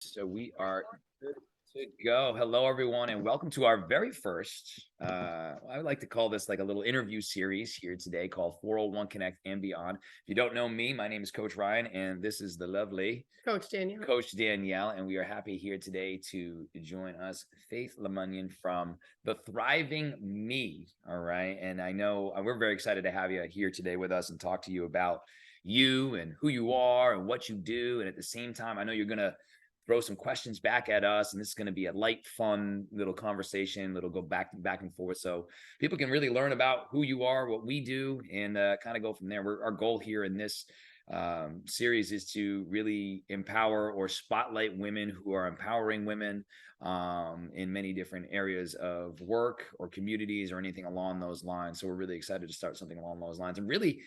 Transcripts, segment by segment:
So we are good to go. Hello, everyone, and welcome to our very first. I would like to call this like a little interview series here today called 401 Connect and Beyond. If you don't know me, my name is Coach Ryan, and this is the lovely Coach Danielle, and we are happy here today to join us, Faith LaMunyon from the Thriving Me. All right, and I know we're very excited to have you here today with us and talk to you about you and who you are and what you do, and at the same time, I know you're gonna throw some questions back at us, and this is going to be a light, fun little conversation that'll go back and forth, so people can really learn about who you are, what we do, and kind of go from there. Our goal here in this series is to really empower or spotlight women who are empowering women in many different areas of work or communities or anything along those lines. So we're really excited to start something along those lines and really,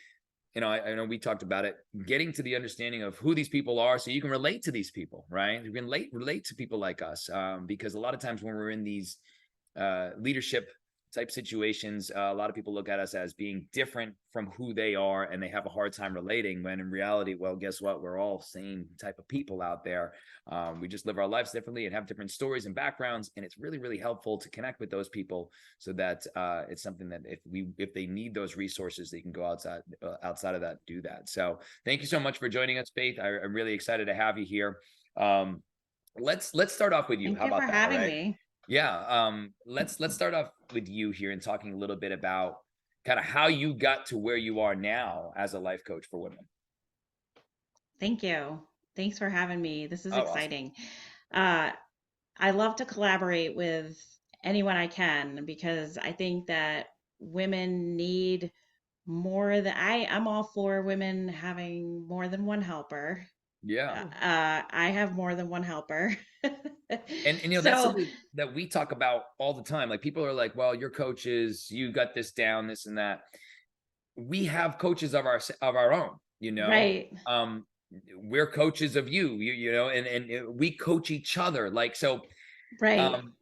I know we talked about it, getting to the understanding of who these people are so you can relate to these people, right? You can relate to people like us, because a lot of times when we're in these leadership type situations, a lot of people look at us as being different from who they are, and they have a hard time relating, when in reality, well, guess what? We're all same type of people out there. We just live our lives differently and have different stories and backgrounds, and it's really, really helpful to connect with those people so that it's something that if they need those resources, they can go outside of that, do that. So thank you so much for joining us, Faith. I'm really excited to have you here. Let's start off with you. Thank How you for about that? All having right. me. Yeah. Let's start off with you here and talking a little bit about kind of how you got to where you are now as a life coach for women. Thank you. Thanks for having me. This is Oh, awesome. exciting. Uh, I love to collaborate with anyone I can because I think that women need more than I'm all for women having more than one helper. Yeah. I have more than one helper. And that's So, something that we talk about all the time. Like, people are like, well, your coaches, you got this down, this and that. We have coaches of our own, right, we're coaches of and we coach each other, like, so right, um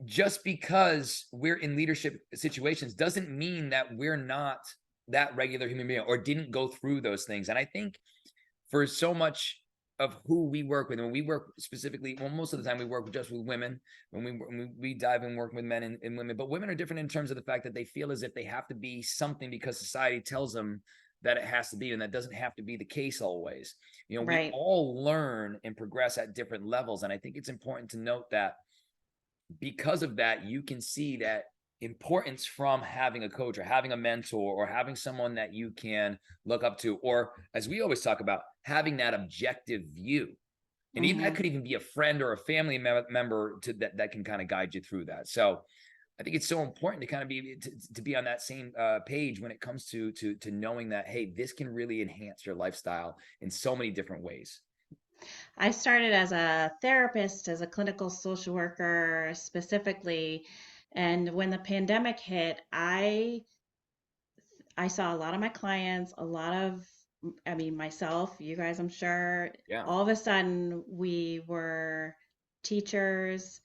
just because we're in leadership situations doesn't mean that we're not that regular human being or didn't go through those things. And I think for so much of who we work with, when we work specifically, well, most of the time we work just with women. When we dive and work with men and women, but women are different in terms of the fact that they feel as if they have to be something because society tells them that it has to be, and that doesn't have to be the case always. We right. all learn and progress at different levels, and I think it's important to note that because of that, you can see that importance from having a coach or having a mentor or having someone that you can look up to, or as we always talk about, having that objective view. And even that hmm could even be a friend or a family member that can kind of guide you through that. So I think it's so important to kind of be on that same page when it comes to knowing that, hey, this can really enhance your lifestyle in so many different ways. I started as a therapist, as a clinical social worker specifically, and when the pandemic hit, I saw a lot of my clients, a lot of I mean myself, you guys, I'm sure, Yeah. all of a sudden we were teachers,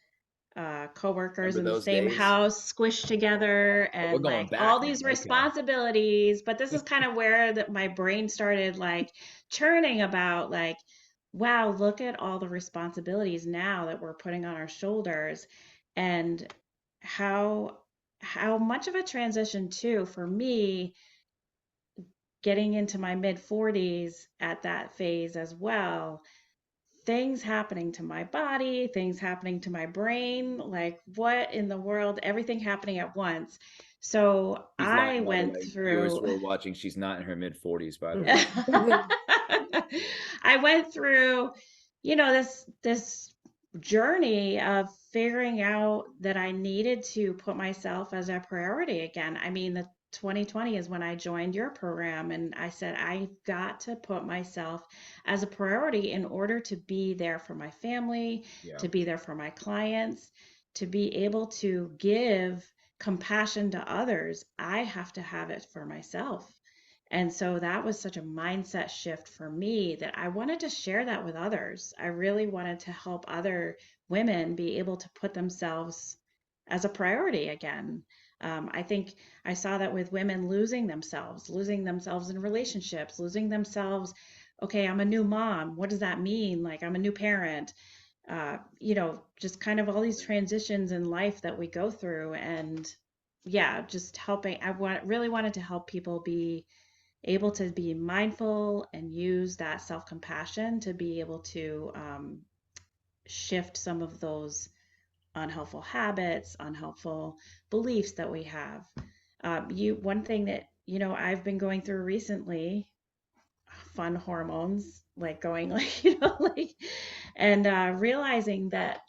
co-workers Remember in the those same days? house, squished together, Oh, we're and going like all back now. these Okay. responsibilities. But this is kind of where my brain started like churning about like, wow, look at all the responsibilities now that we're putting on our shoulders, and how how much of a transition too for me getting into my mid 40s at that phase as well, things happening to my body, things happening to my brain, like what in the world, everything happening at once. So She's I lying, by the went way. Viewers through who are watching, she's not in her mid 40s, by the way. I went through, this journey of figuring out that I needed to put myself as a priority again. I mean, the 2020 is when I joined your program, and I said I've got to put myself as a priority in order to be there for my family, Yeah. to be there for my clients, to be able to give compassion to others. I have to have it for myself. And so that was such a mindset shift for me that I wanted to share that with others. I really wanted to help other women be able to put themselves as a priority again. I think I saw that with women losing themselves in relationships, losing themselves. Okay, I'm a new mom. What does that mean? Like, I'm a new parent. just kind of all these transitions in life that we go through. And yeah, just helping. Really wanted to help people be able to be mindful and use that self-compassion to be able to shift some of those unhelpful habits, unhelpful beliefs that we have. One thing that, I've been going through recently, fun hormones, like going like, like, and realizing that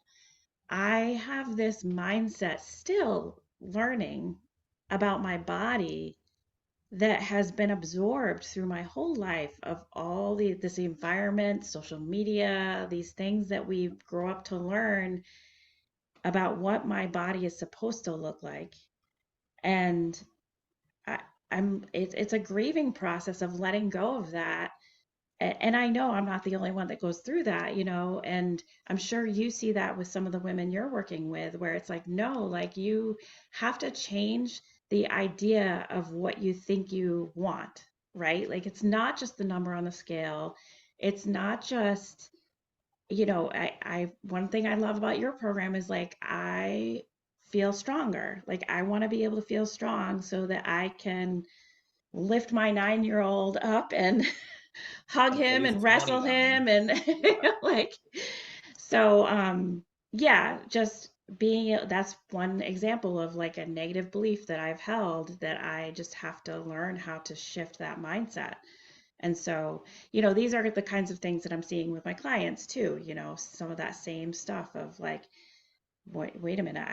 I have this mindset still learning about my body that has been absorbed through my whole life of all this environment, social media, these things that we grow up to learn about what my body is supposed to look like. And I, it's a grieving process of letting go of that. And I know I'm not the only one that goes through that, and I'm sure you see that with some of the women you're working with, where it's like, no, like you have to change the idea of what you think you want, right? Like it's not just the number on the scale. It's not just, one thing I love about your program is like, I feel stronger. Like I want to be able to feel strong so that I can lift my 9-year-old up and hug Until him he's and wrestle 29. him and like so yeah, just being that's one example of like a negative belief that I've held that I just have to learn how to shift that mindset. And so, these are the kinds of things that I'm seeing with my clients too, some of that same stuff of like, wait a minute,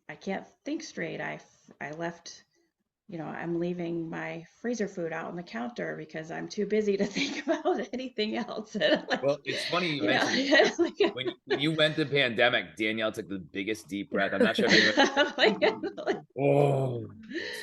I can't think straight. I left, I'm leaving my freezer food out on the counter because I'm too busy to think about anything else. And like, Well, it's funny you mentioned that because like, when you went to pandemic, Danielle took the biggest deep breath. I'm not sure if anyone. like, Oh.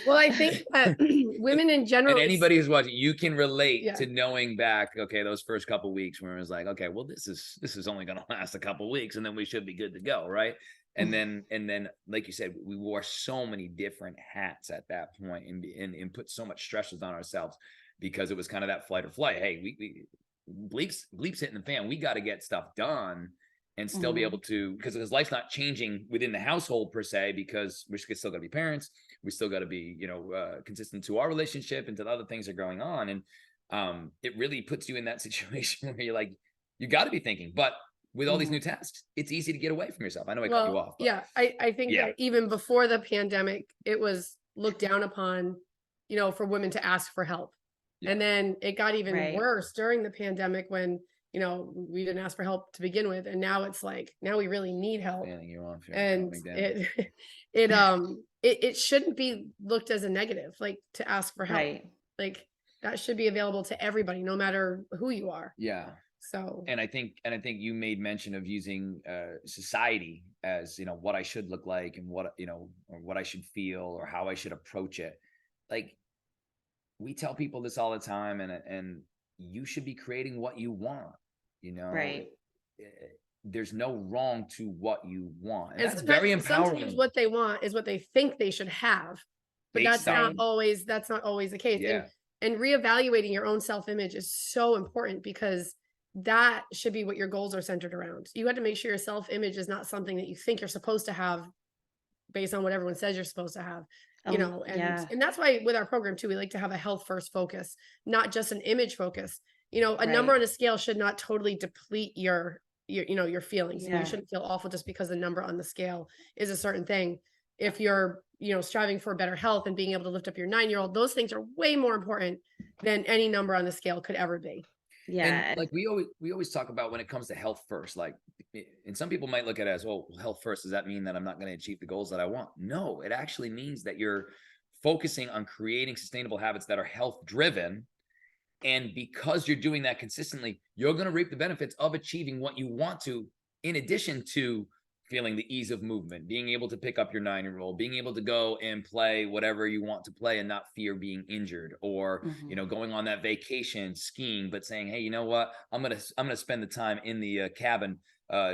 Well, I think that women in general, And anybody who's watching, you can relate Yeah. to knowing back, okay, those first couple weeks where it was like, okay, well, this is only going to last a couple weeks, and then we should be good to go, right? And then, like you said, we wore so many different hats at that point, and put so much stresses on ourselves because it was kind of that flight or flight. Hey, we bleeps hitting the fan. We got to get stuff done and still be able to, because life's not changing within the household per se, because we're still got to be parents. We still got to be, consistent to our relationship and to the other things that are going on. And it really puts you in that situation where you're like, you got to be thinking, but with all these new tasks, it's easy to get away from yourself. I know I cut you off. But yeah, I think Yeah. that even before the pandemic, it was looked down upon, for women to ask for help. Yeah. And then it got even Right. worse during the pandemic when, we didn't ask for help to begin with. And now it's like, now we really need help. fanning you on, And calming down. it shouldn't be looked as a negative, like to ask for help. right. Like that should be available to everybody, no matter who you are. Yeah. So And I think you made mention of using society as, what I should look like and what, or what I should feel or how I should approach it. Like we tell people this all the time, and you should be creating what you want, Right. There's no wrong to what you want. And and that's very empowering. sometimes what they want is what they think they should have, but Based that's not on- always the case. Yeah. And reevaluating your own self-image is so important, because that should be what your goals are centered around. You have to make sure your self-image is not something that you think you're supposed to have based on what everyone says you're supposed to have. Yeah. And that's why with our program too, we like to have a health first focus, not just an image focus. A Right. number on a scale should not totally deplete your feelings. Yeah. You shouldn't feel awful just because the number on the scale is a certain thing. If you're, striving for better health and being able to lift up your 9-year-old, those things are way more important than any number on the scale could ever be. Yeah. And like we always talk about when it comes to health first, like, and some people might look at it as, well, health first, does that mean that I'm not going to achieve the goals that I want? No, it actually means that you're focusing on creating sustainable habits that are health driven. And because you're doing that consistently, you're going to reap the benefits of achieving what you want to, in addition to feeling the ease of movement, being able to pick up your 9-year-old, being able to go and play whatever you want to play and not fear being injured, or going on that vacation skiing, but saying, hey, you know what, I'm gonna spend the time in the cabin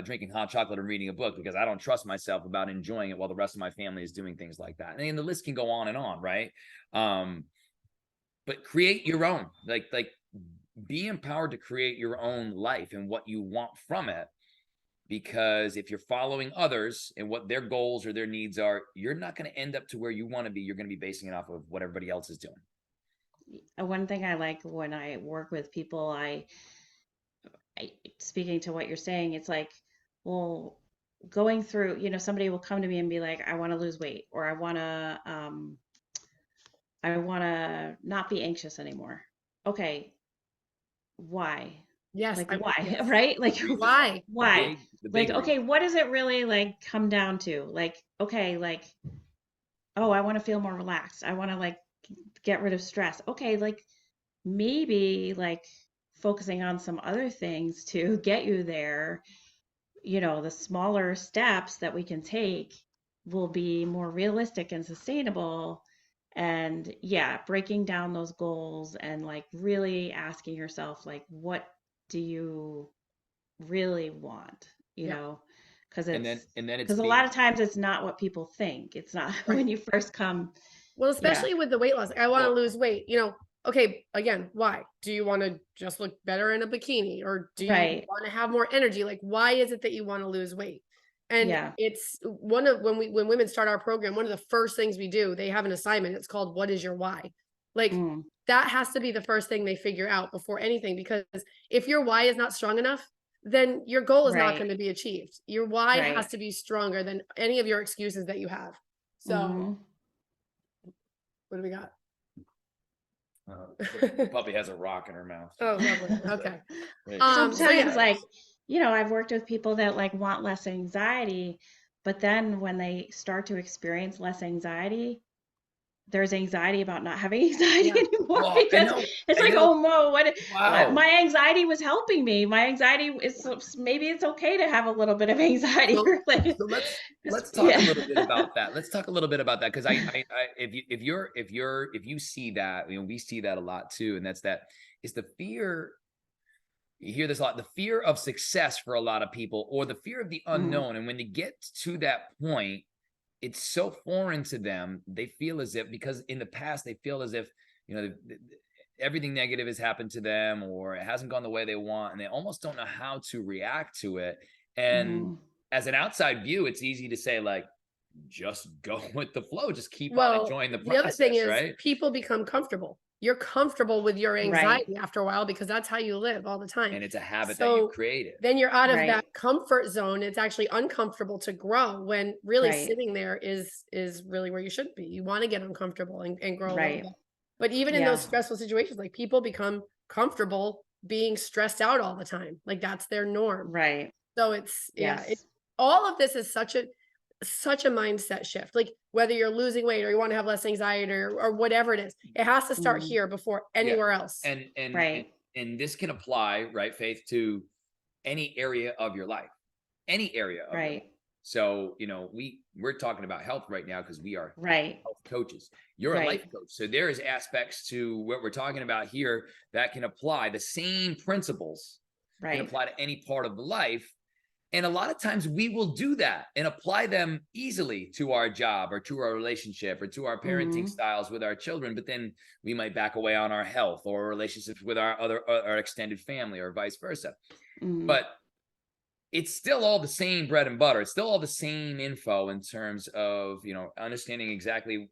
drinking hot chocolate and reading a book because I don't trust myself about enjoying it while the rest of my family is doing things like that. And the list can go on and on, right? But create your own, like be empowered to create your own life and what you want from it. because if you're following others and what their goals or their needs are, you're not going to end up to where you want to be. You're going to be basing it off of what everybody else is doing. One thing I like when I work with people, speaking to what you're saying, it's like, well, going through, somebody will come to me and be like, I want to lose weight, or I want to not be anxious anymore. Okay. Why? Yes. Like, why? Yes. Right? Like, why? Why? The Like, big okay, reason. what does it really like come down to? Like, okay, like, oh, I want to feel more relaxed. I want to like get rid of stress. Okay, like maybe like focusing on some other things to get you there, the smaller steps that we can take will be more realistic and sustainable. And yeah, breaking down those goals and like really asking yourself, like, what do you really want, Yeah. because And then it's because a lot being of times it's not what people think. It's not Right. when you first come. Well, Yeah. especially with the weight loss, I want to Well- lose weight, okay, again, why? Do you want to just look better in a bikini, or do you Right. want to have more energy? Like, why is it that you want to lose weight? And Yeah. it's one of when women start our program, one of the first things we do, they have an assignment. It's called "What is your why?" Like Mm. that has to be the first thing they figure out before anything, because if your why is not strong enough, then your goal is not Right. going to be achieved. Your why Right. has to be stronger than any of your excuses that you have. So Mhm. what do we got? The puppy has a rock in her mouth. Oh, lovely. Okay. Sometimes So yeah. like, I've worked with people that like want less anxiety, but then when they start to experience less anxiety, there's anxiety about not having anxiety Yeah. anymore, Well, I because know- it's I like, know. oh no, Wow. my anxiety was helping me. My anxiety is, maybe it's okay to have a little bit of anxiety. So, Like, so let's talk yeah. a little bit about that. Let's talk a little bit about that, because if you see that, we see that a lot too, and that's the fear. You hear this a lot, the fear of success for a lot of people, or the fear of the unknown. And when they get to that point, it's so foreign to them. They feel as if, because in the past, they feel as if, everything negative has happened to them, or it hasn't gone the way they want, and they almost don't know how to react to it. And Mhm. as an outside view, it's easy to say, like, just go with the flow, just keep on Well, enjoying the the other thing process, is right? people become comfortable. You're comfortable with your Right. anxiety after a while, because that's how you live all the time. And it's a habit that So you created. then you're out of Right. that comfort zone. It's actually uncomfortable to grow, when really Right. sitting there is really where you should be. You want to get uncomfortable and grow a little Right. bit. But even in Yeah. those stressful situations, like people become comfortable being stressed out all the time. Like that's their norm. Right. So it's Yes. all of this is such a mindset shift. Like whether you're losing weight or you want to have less anxiety, or whatever it is, it has to start Mhm. here before anywhere else. And Right. this can apply, right, Faith, to any area of your life, any area of your life. Right. So, we're talking about health right now because we are Right. health coaches. You're a Right. life coach. So there is aspects to what we're talking about here that can apply. The same principles can Right. apply to any part of the life. And a lot of times we will do that and apply them easily to our job, or to our relationship, or to our parenting Mhm. styles with our children. But then we might back away on our health or relationships with our extended family, or vice versa. Mhm. But it's still all the same bread and butter. It's still all the same info in terms of, understanding exactly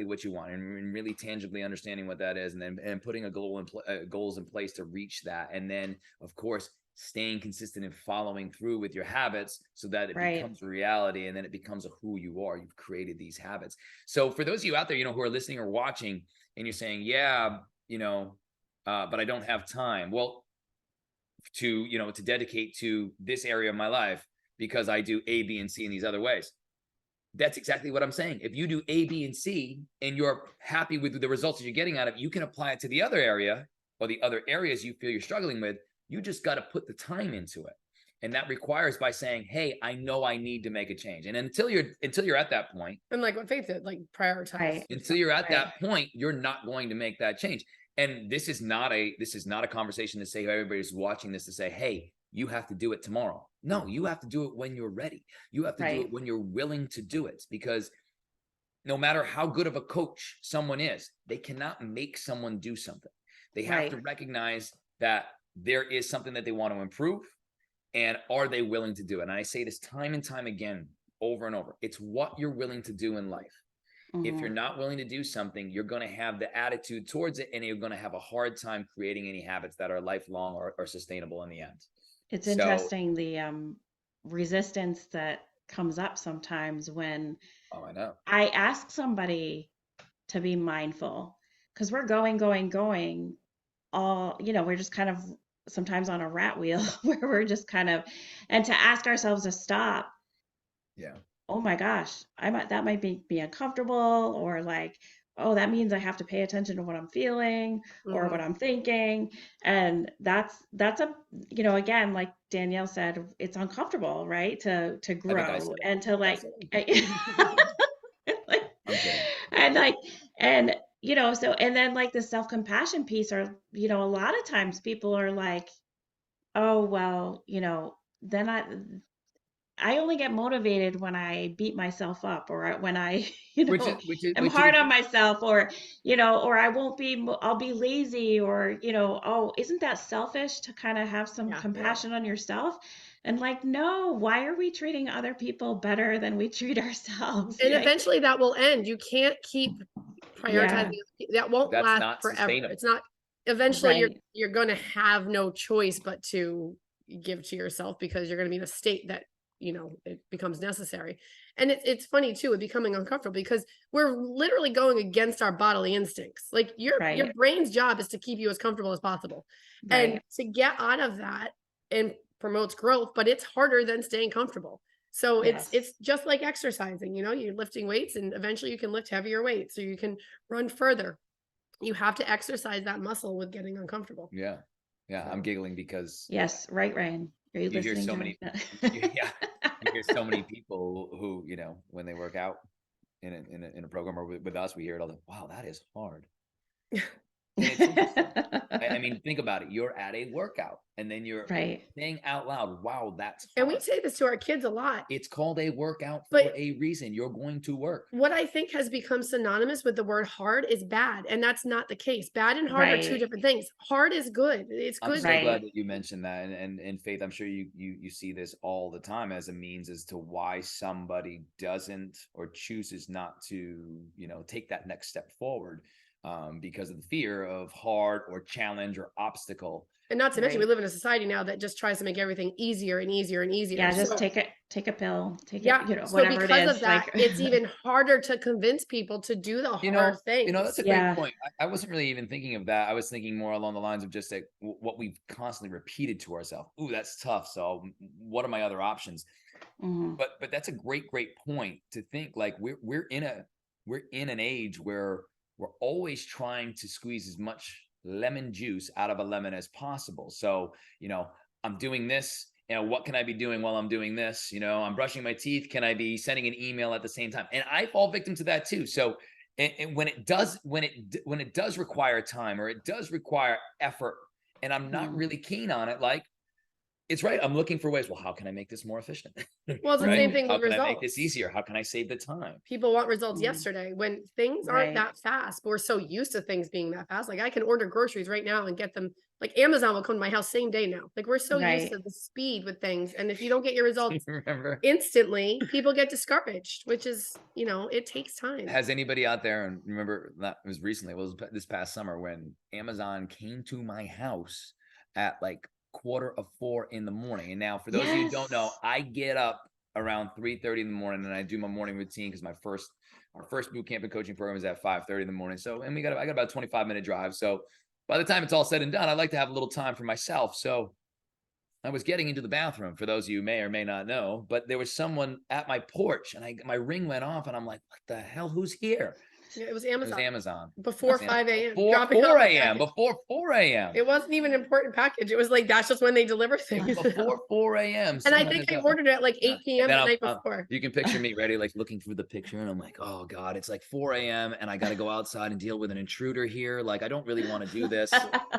what you want, and really tangibly understanding what that is, and then putting a goals in place to reach that. And then, of course, staying consistent and following through with your habits so that it Right. becomes a reality, and then it becomes who you are. You've created these habits. So for those of you out there, who are listening or watching, and you're saying, yeah, but I don't have time. Well, to dedicate to this area of my life because I do A, B, and C in these other ways. That's exactly what I'm saying. If you do A, B, and C, and you're happy with the results that you're getting out of it, you can apply it to the other area, or the other areas you feel you're struggling with. You just got to put the time into it. And that requires by saying, hey, I know I need to make a change. And until you're at that point, And like what Faith did, like prioritize. Right. until you're at Right. that point, you're not going to make that change. And this is not a conversation to say, everybody's watching this, to say, hey, you have to do it tomorrow. No, you have to do it when you're ready. You have to do Right. it when you're willing to do it, because no matter how good of a coach someone is, they cannot make someone do something. They have Right. to recognize that there is something that they want to improve. And are they willing to do it? And I say this time and time again, over and over. It's what you're willing to do in life. If you're not willing to do something, you're going to have the attitude towards it, and you're going to have a hard time creating any habits that are lifelong or sustainable in the end. It's So, interesting the resistance that comes up sometimes when oh, I know. I ask somebody to be mindful, because we're going all, we're just kind of sometimes on a rat wheel where we're just kind of, and to ask ourselves to stop. Yeah. Oh my gosh, that might make me uncomfortable, or like, oh, that means I have to pay attention to what I'm feeling or what I'm thinking. And that's a, again, like Danielle said, it's uncomfortable, right? To I think I grow said it. and to like, like, I'm kidding. and like, and so, and then like the self-compassion piece, or a lot of times people are like, oh well, then I only get motivated when I beat myself up, or when I, am hard on myself, or, or I won't be, I'll be lazy, or, oh, isn't that selfish to kind of have some compassion on yourself? And like, no, why are we treating other people better than we treat ourselves? And eventually that will end. You can't keep prioritizing. That won't last forever. It's not, eventually you're going to have no choice but to give to yourself, because you're going to be in a state that, it becomes necessary. And it's funny too, with becoming uncomfortable, because we're literally going against our bodily instincts. Like your brain's job is to keep you as comfortable as possible. And to get out of that, and promotes growth, but it's harder than staying comfortable. So it's just like exercising, you're lifting weights, and eventually you can lift heavier weights, or you can run further. You have to exercise that muscle with getting uncomfortable. Yeah. Yeah. So. I'm giggling because yes. Right, Ryan. Are you listening? Hear so many, you hear so many people who, when they work out in a program or with us, we hear it all the, wow, that is hard. I mean, think about it. You're at a workout, and then you're saying out loud, wow, that's hard. And we say this to our kids a lot. It's called a workout for a reason. You're going to work. What I think has become synonymous with the word hard is bad. And that's not the case. Bad and hard are two different things. Hard is good. It's good. I'm so glad that you mentioned that. And Faith, I'm sure you see this all the time as a means as to why somebody doesn't or chooses not to, take that next step forward. Because of the fear of hard or challenge or obstacle. And not to mention, we live in a society now that just tries to make everything easier and easier and easier. Yeah, just take a pill, so whatever it is. Of that, it's even harder to convince people to do the hard things. That's a great point. I wasn't really even thinking of that. I was thinking more along the lines of just like what we've constantly repeated to ourselves. Ooh, that's tough. So what are my other options? But that's a great point to think. Like we're in an age where we're always trying to squeeze as much lemon juice out of a lemon as possible. So, I'm doing this, what can I be doing while I'm doing this? I'm brushing my teeth. Can I be sending an email at the same time? And I fall victim to that too. So, and when it does require time, or it does require effort, and I'm not really keen on it, like, it's right. I'm looking for ways. Well, how can I make this more efficient? Well, it's the same thing with results. How can I make this easier? How can I save the time? People want results yesterday when things aren't that fast. We're so used to things being that fast. Like I can order groceries right now and get them. Like Amazon will come to my house same day now. Like we're so used to the speed with things. And if you don't get your results instantly, people get discouraged, which is, it takes time. Has anybody out there, and remember that was recently, it was this past summer when Amazon came to my house at like 3:45 in the morning. And now for those of you who don't know, I get up around 3:30 in the morning, and I do my morning routine because our first boot camp and coaching program is at 5:30 in the morning. So, and I got about a 25-minute drive. So by the time it's all said and done, I like to have a little time for myself. So I was getting into the bathroom, for those of you who may or may not know, but there was someone at my porch, and my ring went off, and I'm like, what the hell, who's here? It was Amazon. It was Amazon. Before 5 a.m. Before 4 a.m. It wasn't even an important package. It was like, that's just when they deliver things. Before 4 a.m. And I think I ordered it at like 8 p.m. the night before. You can picture me ready, like looking through the picture, and I'm like, oh God, it's like 4 a.m. and I got to go outside and deal with an intruder here. Like, I don't really want to do this.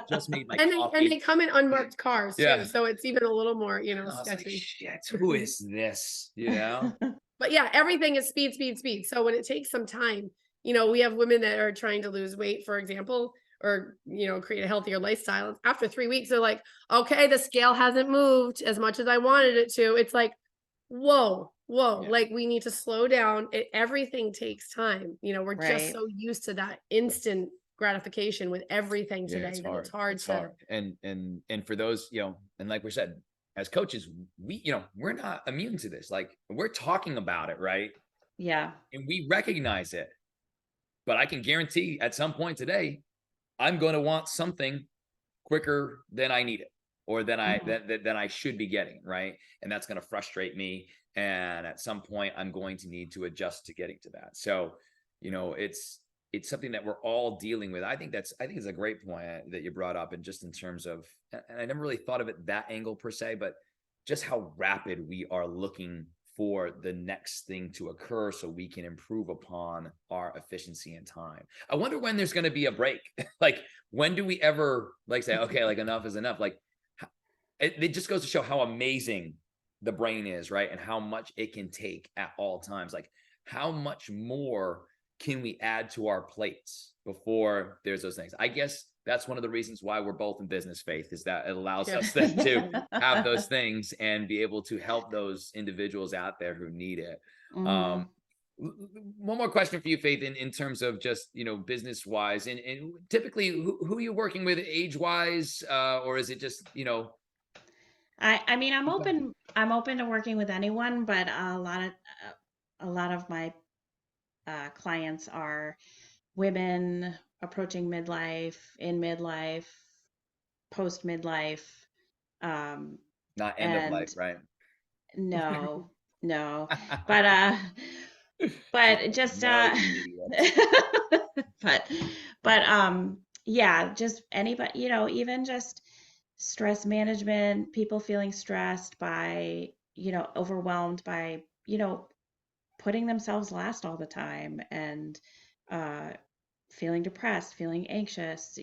Just made my coffee. And they come in unmarked cars too. So it's even a little more, sketchy. Like, shit, who is this? But yeah, everything is speed. So when it takes some time, we have women that are trying to lose weight, for example. or, create a healthier lifestyle. After 3 weeks, they're like, okay, the scale hasn't moved as much as I wanted it to. It's like, whoa, Yeah. like we need to slow down. Everything takes time. We're just Right. so used to that instant gratification with everything Yeah, today that it's hard to. And for those, and like we said, as coaches, we're not immune to this. Like, we're talking about it, right? Yeah. And we recognize it. But I can guarantee at some point today, I'm going to want something quicker than I need it, or than I should be getting, right? And that's going to frustrate me. And at some point, I'm going to need to adjust to getting to that. So, it's something that we're all dealing with. I think it's a great point that you brought up, and just in terms of, and I never really thought of it that angle per se, but just how rapid we are looking for the next thing to occur so we can improve upon our efficiency and time. I wonder when there's going to be a break. Like, when do we ever say, okay, like, enough is enough? Like, it just goes to show how amazing the brain is, right? And how much it can take at all times. Like, how much more can we add to our plates before there's those things? I guess that's one of the reasons why we're both in business, Faith, is that it allows us then to have those things and be able to help those individuals out there who need it. Mhm. One more question for you, Faith, in terms of just, business wise, and typically who are you working with age wise, or is it just, I mean, I'm open to working with anyone, but a lot of my clients are women approaching midlife, in midlife, post midlife, not end of life, and right? no, no, but but just No, you idiot. but yeah, just anybody, even just stress management, people feeling stressed by, overwhelmed by, putting themselves last all the time, and uh feeling depressed, feeling anxious,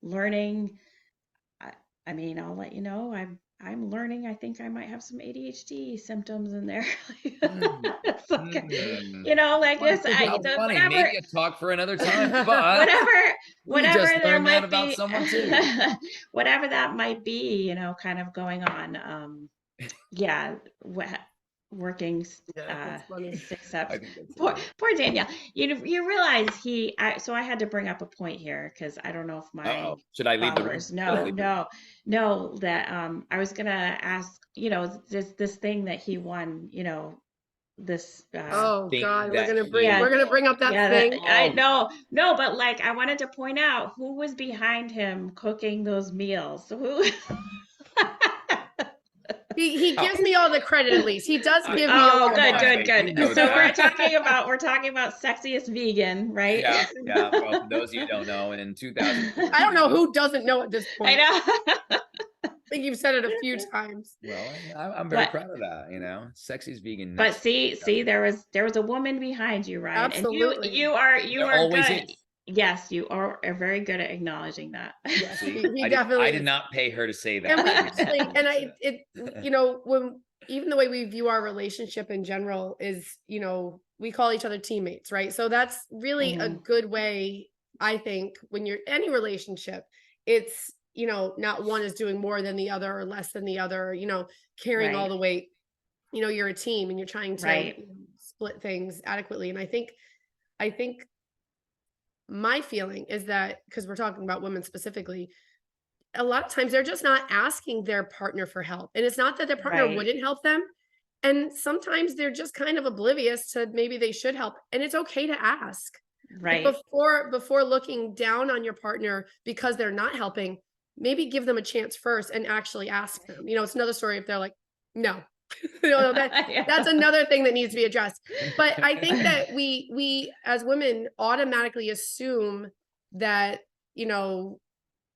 learning. I, I mean, I'll let you know, I'm learning. I think I might have some ADHD symptoms in there. It's like, like this, How funny. whatever, Maybe a talk for another time, but whatever, we whatever just there learned that might about be, someone too. whatever that might be, kind of going on. Yeah, working Yeah, that's funny. 6 steps. I think that's Poor Danielle. You realize so I had to bring up a point here, because I don't know if my Uh-oh. Should I leave the room? followers know that I was gonna ask, this thing that he won, this Oh Think God, that yeah, we're gonna bring up that yeah, thing. I Oh, know. No, but like, I wanted to point out who was behind him cooking those meals. Who? He oh, gives me all the credit, at least. He does give me a Oh, lot of good, credit. good, Faith, you good. know So we're that. talking about sexiest vegan, right? Yeah. Well, for those of you who don't know, in 2000, I don't know who doesn't know at this point. I know. I think you've said it a few times. well, I'm very But proud of that. Sexiest vegan but next. see, there was a woman behind you, Ryan, and Absolutely. you There are always good. is. Yes, you are very good at acknowledging that. Yes, See, he I definitely did is. not pay her to say that. And we actually, and when even the way we view our relationship in general is, we call each other teammates, right? So that's really a Mhm. good way, I think, when you're any relationship, it's, not one is doing more than the other or less than the other, carrying all Right, the weight. You're a team and you're trying to right, split things adequately. And I think my feeling is that, because we're talking about women specifically, a lot of times they're just not asking their partner for help. And it's not that their partner right, wouldn't help them. And sometimes they're just kind of oblivious to maybe they should help. And it's okay to ask. Like, right. before looking down on your partner because they're not helping, maybe give them a chance first and actually ask them. It's another story if they're like, no. That's Yeah. another thing that needs to be addressed. But I think that we as women automatically assume that,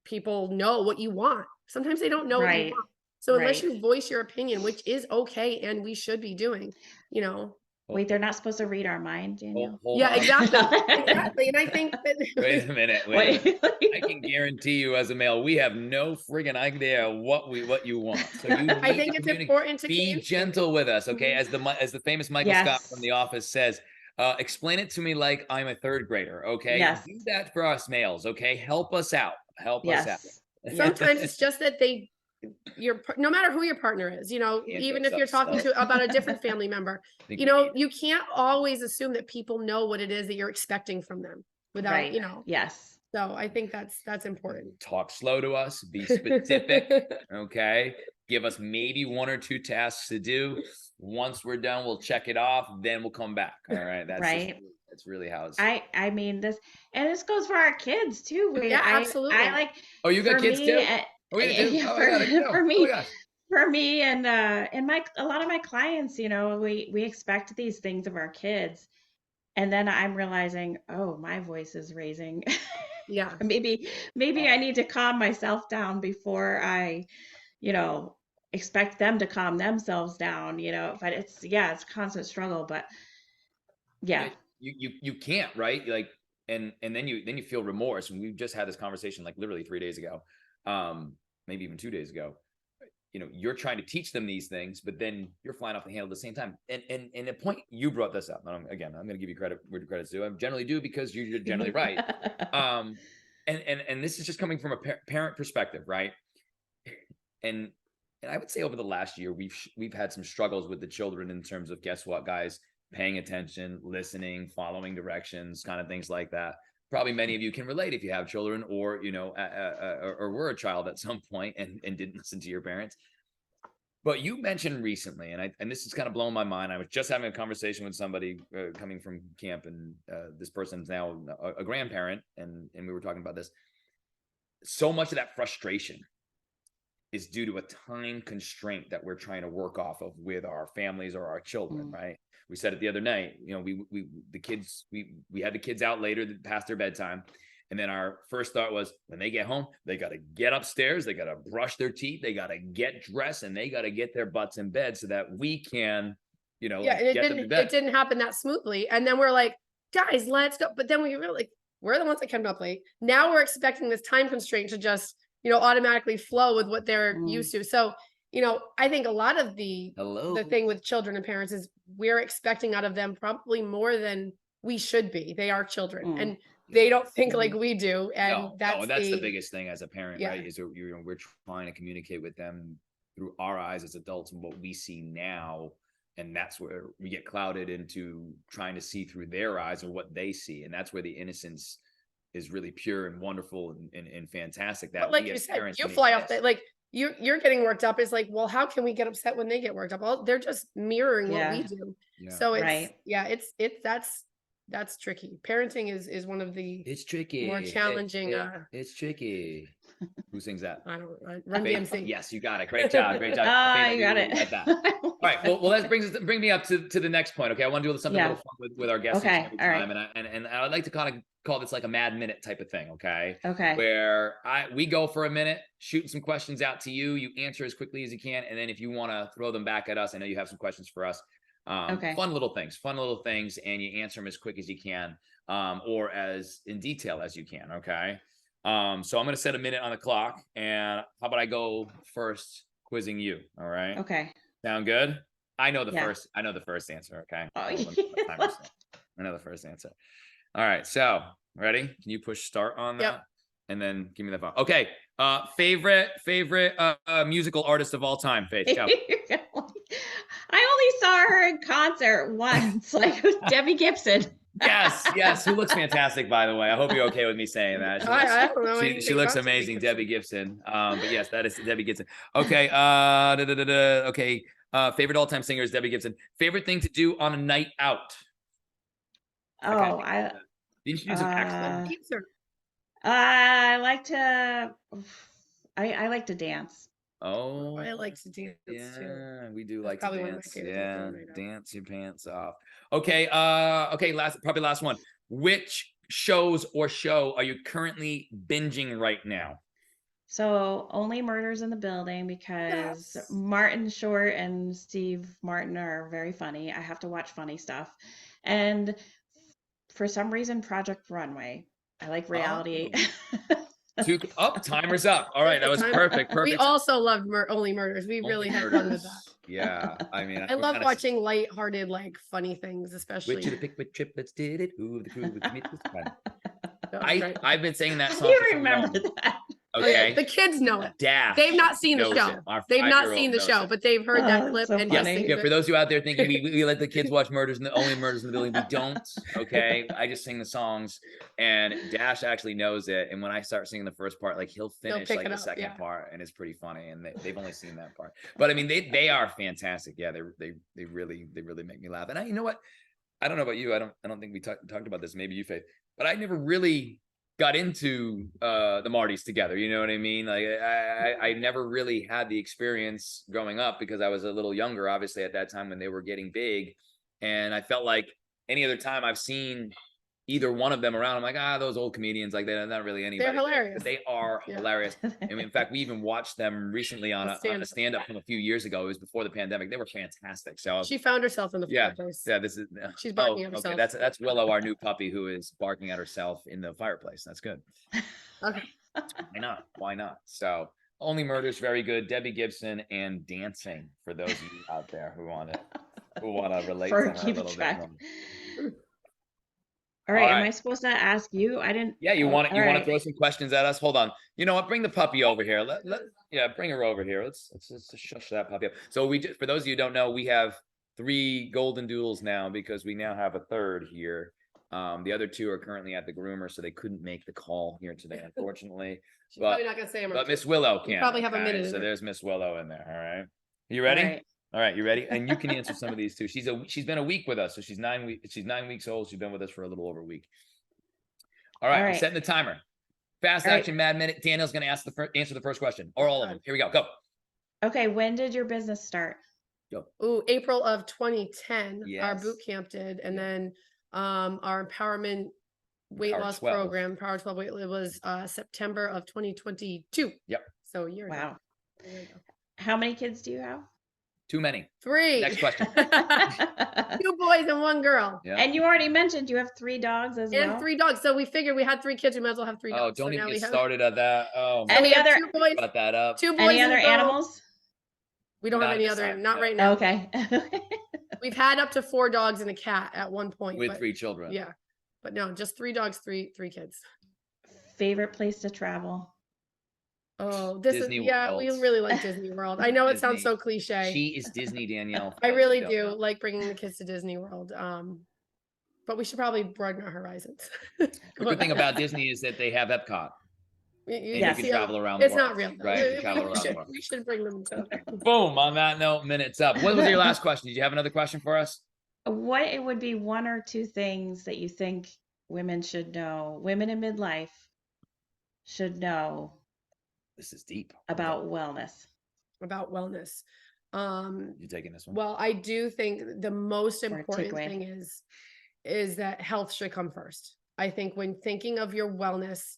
people know what you want. Sometimes they don't know what you Right, want. So unless right. you voice your opinion, which is okay and we should be doing, Wait, they're not supposed to read our mind, Danielle? Hold yeah, on. exactly. Exactly. And I think that Wait a minute. Wait. I can guarantee you, as a male, we have no friggin' idea what you want. So you need I to think it's communicate. important to Be communicate. gentle with us, okay? Mhm. As the famous Michael Scott from Yes. The Office says, Explain it to me like I'm a third grader. Okay. Yes. Do that for us males. Okay. Help us out. Help us out. Yes. Yes. Sometimes it's just that no matter who your partner is, even if you're talking about a different family member, you can't always assume that people know what it is that you're expecting from them without, Right. Yes. So I think that's important. Talk slow to us, be specific. Okay. Give us maybe 1 or 2 tasks to do. Once we're done, we'll check it off, then we'll come back. All right. That's really how it's. I mean this, and this goes for our kids too. Yeah, absolutely. I like. Oh, you got for kids me, too? Oh, you do? yeah, Oh, I got it. for Oh me, my gosh. for me, and a lot of my clients, we expect these things of our kids, and then I'm realizing, oh, my voice is raising. Yeah. maybe I need to calm myself down before I, expect them to calm themselves down. But it's a constant struggle. But yeah. You can't, right? Like, and then you feel remorse. And we just had this conversation like literally 3 days ago, maybe even 2 days ago. You're trying to teach them these things, but then you're flying off the handle at the same time. And the point you brought this up, and I'm going to give you credit where credit's due. I generally do, because you're generally right. And this is just coming from a parent perspective, right? And I would say over the last year, we've had some struggles with the children in terms of, guess what, guys, paying attention, listening, following directions, kind of things like that. Probably many of you can relate if you have children, or or were a child at some point and didn't listen to your parents. But you mentioned recently, and this is kind of blowing my mind. I was just having a conversation with somebody coming from camp, and this person's now a grandparent, and we were talking about this. So much of that frustration is due to a time constraint that we're trying to work off of with our families or our children, right? We said it the other night, we had the kids out later past their bedtime. And then our first thought was, when they get home, they got to get upstairs, they got to brush their teeth, they got to get dressed, and they got to get their butts in bed so that we can, it didn't happen that smoothly. And then we're like, guys, let's go. But then we really, we're the ones that came up late. Now we're expecting this time constraint to just, automatically flow with what they're used to. So, I think a lot of the thing with children and parents is we're expecting out of them probably more than we should be. They are children, and they don't think like we do. And that's the biggest thing as a parent, right? Is we're trying to communicate with them through our eyes as adults and what we see now. And that's where we get clouded into trying to see through their eyes and what they see. And that's where the innocence is really pure and wonderful and fantastic. That, but like you said, you fly off that, like you're getting worked up. Is like, well, how can we get upset when they get worked up? They're just mirroring what we do. So it's that's tricky. Parenting is one of the tricky, more challenging. It's tricky. Who sings that? I don't Run DMC. Yes, you got it. Great job. Great job. You got it. Like that. All right. Well, that bring me up to the next point. Okay. I want to do something a little fun with our guests every time. Right. And I would like to kind of call this like a mad minute type of thing. Okay. Where we go for a minute, shooting some questions out to you. You answer as quickly as you can. And then if you want to throw them back at us, I know you have some questions for us. Fun little things, and you answer them as quick as you can, or as in detail as you can. Okay. So I'm going to set a minute on the clock, and how about I go first, quizzing you? All right. Okay. Sound good? I know the first answer. Okay. Oh, I know the first answer. All right. So ready? Can you push start on that? Yep. And then give me the phone. Okay. Favorite musical artist of all time, Faith. Go. I only saw her in concert once, like with Debbie Gibson. Yes, who looks fantastic, by the way. I hope you're okay with me saying that. I don't know. She looks amazing, Debbie Gibson. But yes, that is Debbie Gibson. Okay. Okay. Favorite all-time singer is Debbie Gibson. Favorite thing to do on a night out? I like to. I like to dance. Oh, I like to dance too. We do like to dance. Dance your pants off. Okay. Last one. Which shows or show are you currently binging right now? So Only Murders in the Building, because Martin Short and Steve Martin are very funny. I have to watch funny stuff. And for some reason, Project Runway. I like reality. Timer's up. All right, that was perfect. We Perfect. also loved Only Murders. We Only really had fun with Murders. that. Yeah, I mean, I love watching lighthearted, like funny things, especially. Which of the pick triplets did it? Who of the crew would commit this crime? That was great. I've been singing that How do song you for so remember long. that? Okay, The kids know it. Dash. They've not seen the knows show. it. Our They've not 5-year-old seen the knows show, it. but they've heard that Oh, clip so and Yes, just funny. sings yeah. it. For those of you out there thinking we let the kids watch Only Murders in the Building, we don't. Okay, I just sing the songs, and Dash actually knows it. And when I start singing the first part, like he'll finish pick like it the up, second yeah. part, and it's pretty funny. And they've only seen that part, but I mean they are fantastic. Yeah, they really make me laugh. And you know what? I don't know about you. I don't think we talked about this. Maybe you, Faith, but I never really got into the Martys together. You know what I mean? Like I never really had the experience growing up because I was a little younger, obviously, at that time when they were getting big. And I felt like any other time I've seen either one of them around, I'm like, those old comedians, like they're not really anybody. They're hilarious. But they are Yeah. hilarious. I mean, in fact, we even watched them recently on a stand-up from a few years ago. It was before the pandemic. They were fantastic. So She found herself in the fireplace. yeah, this is She's barking at herself. Okay, that's Willow, our new puppy, who is barking at herself in the fireplace. That's good. Okay. Why not? So Only Murders, very good. Debbie Gibson and Dancing for those of you out there who want to relate to her a little bit more. All right, All am right. I supposed to ask you? I didn't. Yeah, you want to right. throw some questions at us? Hold on. You know what? Bring the puppy over here. Bring her over here. Let's just shush that puppy up. So for those of you who don't know, we have 3 golden doodles now because we now have a third here. The other 2 are currently at the groomer, so they couldn't make the call here today, unfortunately. She's probably not gonna say them. But Miss Willow You can. probably have a All minute right, in so her. there's Miss Willow in there. All right. You ready? All right, you ready? And you can answer some of these too. She's been a week with us, so she's 9 weeks. She's 9 weeks old. She's been with us for a little over a week. All right, we're setting the timer. Fast action, mad minute. Daniel's going to answer the first question, or all of them. Here we go. Go. Okay, when did your business start? Go. Ooh, April of 2010. Yes. Our boot camp did, and then our empowerment weight Power loss 12. program, Power 12 weight, it was September of 2022. Yep. So a year ago. Wow. There you go. How many kids do you have? Too many. 3. Next question. 2 boys and 1 girl. Yeah. And you already mentioned you have 3 dogs as well. And 3 dogs. So we figured we had 3 kids. We might as well have 3 dogs. Oh, don't So even now get we have started at that. Oh, So Any we have other- 2 boys, cut that up. 2 boys Any and other a girl. animals? We don't have Not any this other, time, not no. right now. Okay. We've had up to 4 dogs and a cat at one point. With but 3 children. Yeah. But no, just 3 dogs, 3 kids. Favorite place to travel? Oh, this Disney is, yeah, we World. really like Disney World. I know it sounds Disney. so cliche. She is Disney, Danielle. I for those really who don't do know. like bringing the kids to Disney World. But we should probably broaden our horizons. The good thing about Disney is that they have Epcot. And Yes. you can travel around the It's world. not real. Though. Right, you can travel around the should, world. we should bring them to. Boom. On that note, minute's up. What was your last question? Did you have another question for us? What it would be 1 or 2 things that you think women should know, women in midlife should know This is deep. about wellness? About wellness. You taking this one? Well, I do think the most Or important takeaway. thing is that health should come first. I think when thinking of your wellness,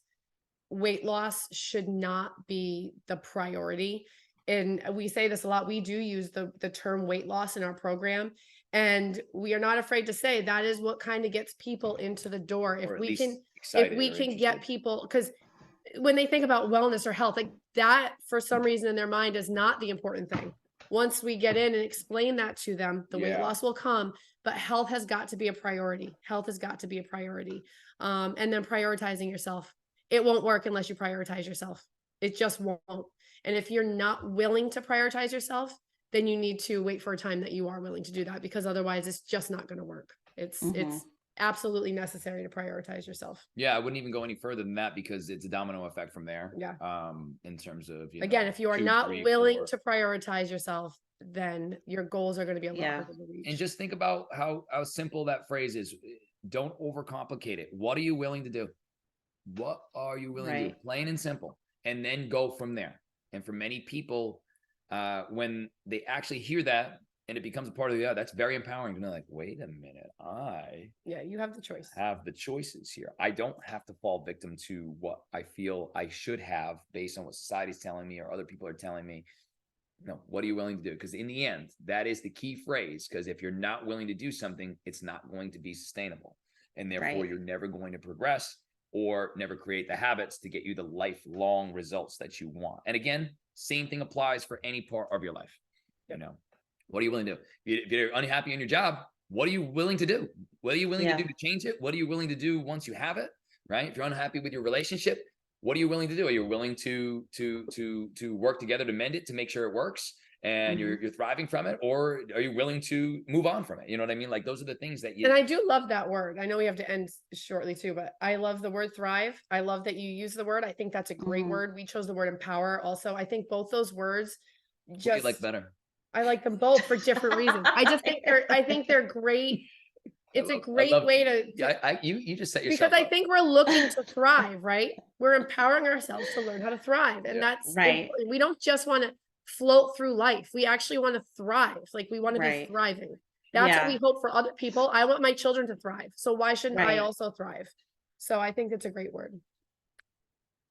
weight loss should not be the priority. And we say this a lot. We do use the term weight loss in our program. And we are not afraid to say that is what kind of gets people into the door. Or If at we least can, excited if we or can get interested. people, because when they think about wellness or health, like that for some reason in their mind is not the important thing. Once we get in and explain that to them, the weight Yeah. loss will come, but health has got to be a priority. Health has got to be a priority. And then prioritizing yourself. It won't work unless you prioritize yourself. It just won't. And if you're not willing to prioritize yourself, then you need to wait for a time that you are willing to do that, because otherwise it's just not going to work. It's absolutely necessary to prioritize yourself. Yeah, I wouldn't even go any further than that because it's a domino effect from there. Yeah. In terms of Again, if you are 2, not 3, willing 4. to prioritize yourself, then your goals are going to be a lot harder to reach. And just think about how simple that phrase is. Don't overcomplicate it. What are you willing to do? What are you willing to do? Plain and simple. And then go from there. And for many people, when they actually hear that and it becomes a part of that's very empowering. And they're like, wait a minute, you have the choice. Have the choices here. I don't have to fall victim to what I feel I should have based on what society's telling me or other people are telling me. No, what are you willing to do? Because in the end, that is the key phrase. Because if you're not willing to do something, it's not going to be sustainable. And therefore, you're never going to progress. or never create the habits to get you the lifelong results that you want. And again, same thing applies for any part of your life. You know, what are you willing to do? If you're unhappy in your job, what are you willing to do? What are you willing to do to change it? What are you willing to do once you have it? Right? If you're unhappy with your relationship, what are you willing to do? Are you willing to work together to mend it, to make sure it works and you're thriving from it? Or are you willing to move on from it? You know what I mean? Like, those are the things that you... And I do love that word. I know we have to end shortly too, but I love the word thrive. I love that you use the word. I think that's a great word. We chose the word empower also. I think both those words What do you like better? I like them both for different reasons. I think they're great. It's a great way to you just set yourself because I up. think we're looking to thrive, right? We're empowering ourselves to learn how to thrive. And that's right. We don't just want to float through life. We actually want to thrive. Like, we want to be thriving. That's what we hope for other people. I want my children to thrive. So why shouldn't I also thrive? So I think it's a great word.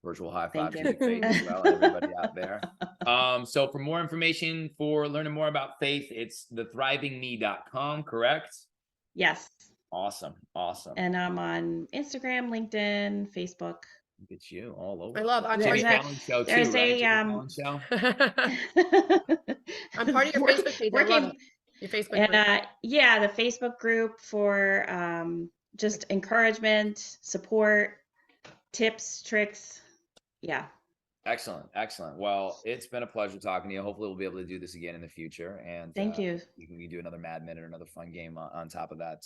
Virtual high five to you, Faith, as well, everybody out there. So for more information, for learning more about Faith, it's thethrivingme.com, correct? Yes. Awesome. And I'm on Instagram, LinkedIn, Facebook. Look at you all over. I love. I'm Jimmy part Fallon show too, there's right? a, Jimmy Fallon show. I'm part of your Facebook page. I love it. Your Facebook and group. yeah, the Facebook group for just encouragement, support, tips, tricks. Yeah. Excellent. Well, it's been a pleasure talking to you. Hopefully we'll be able to do this again in the future. And thank you. We can do another Mad Minute or another fun game on top of that.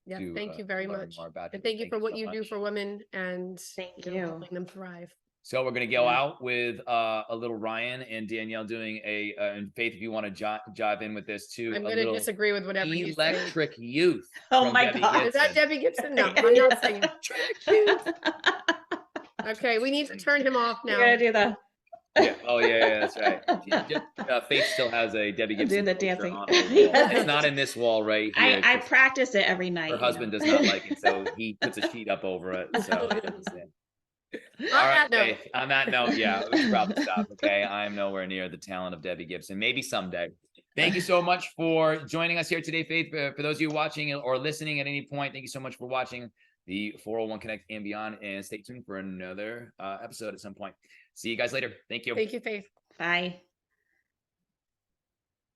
Yeah, thank you very much. And thank you for what you do for women and helping them thrive. So we're going to go out with a little Ryan and Danielle doing and Faith, if you want to jive in with this too. I'm going to disagree with whatever you say. Electric Youth. Oh my God. Is that Debbie Gibson? No, I'm not saying Okay, we need to turn him off now. We're going to do the... Yeah. Oh yeah, that's right. Faith still has a Debbie Gibson. Do the dancing. It's not in this wall right here. I practice it every night. Her husband does not like it, so he puts a sheet up over it. So all right, Faith, on that note, yeah, we should probably stop. Okay, I'm nowhere near the talent of Debbie Gibson. Maybe someday. Thank you so much for joining us here today, Faith. For those of you watching or listening at any point, thank you so much for watching the 401 Connect and beyond, and stay tuned for another episode at some point. See you guys later. Thank you. Thank you, Faith. Bye.